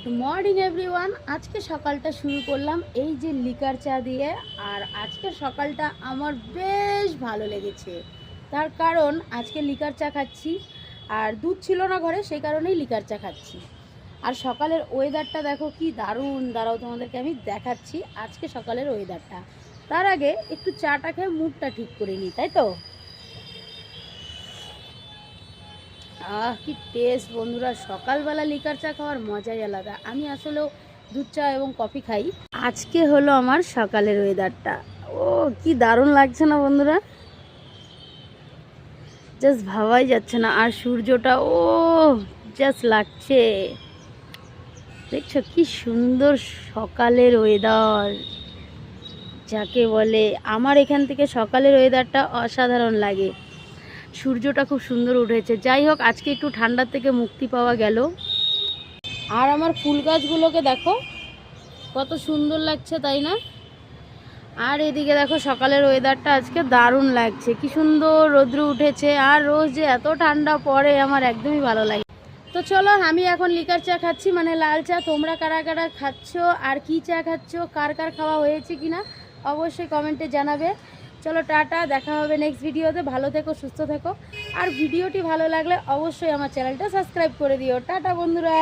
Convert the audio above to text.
Good morning everyone. আজকে সকালটা শুরু করলাম এই যে লিকার চা দিয়ে। আর আজকে সকালটা আমার বেশ ভালো লেগেছে, তার কারণ আজকে লিকার চা খাচ্ছি আর দুধ ছিল না ঘরে, সেই কারণেই লিকার চা খাচ্ছি। আর সকালের ওয়েদারটা দেখো কি দারুণ, দাঁড়াও তোমাদেরকে আমি দেখাচ্ছি আজকে সকালের ওয়েদারটা। তার আগে একটু চাটা খেয়ে মুডটা ঠিক করে নিই, তাই তো। কি টেস্ট বন্ধুরা, সকালবেলা লিকার চা খাওয়ার মজাই আলাদা। আমি আসলেও দুধ চা এবং কফি খাই। আজকে হলো আমার সকালের ওয়েদারটা, ও কি দারুণ লাগছে না বন্ধুরা, জাস্ট ভাবাই যাচ্ছে না। আর সূর্যটা ও জাস্ট লাগছে, দেখছো কি সুন্দর সকালের ওয়েদার যাকে বলে। আমার এখান থেকে সকালের ওয়েদারটা অসাধারণ লাগে, সূর্যটা খুব সুন্দর উঠেছে। যাই হোক, আজকে একটু ঠান্ডার থেকে মুক্তি পাওয়া গেল। আর আমার ফুল গাছগুলোকে দেখো কত সুন্দর লাগছে, তাই না? আর এদিকে দেখো সকালের ওয়েদারটা আজকে দারুণ লাগছে, কি সুন্দর রৌদ্র উঠেছে। আর রোজ যে এত ঠান্ডা পড়ে আমার একদমই ভালো লাগে। তো চলো, আমি এখন লিকার চা খাচ্ছি, মানে লাল চা। তোমরা কারা কারা খাচ্ছ আর কি চা খাচ্ছ, কার কার খাওয়া হয়েছে কিনা অবশ্যই কমেন্টে জানাবে। চলো টাটা, দেখা হবে নেক্সট ভিডিওতে। ভালো থেকো, সুস্থ থেকো। আর ভিডিওটি ভালো লাগলে অবশ্যই আমার চ্যানেলটা সাবস্ক্রাইব করে দিও। টাটা বন্ধুরা।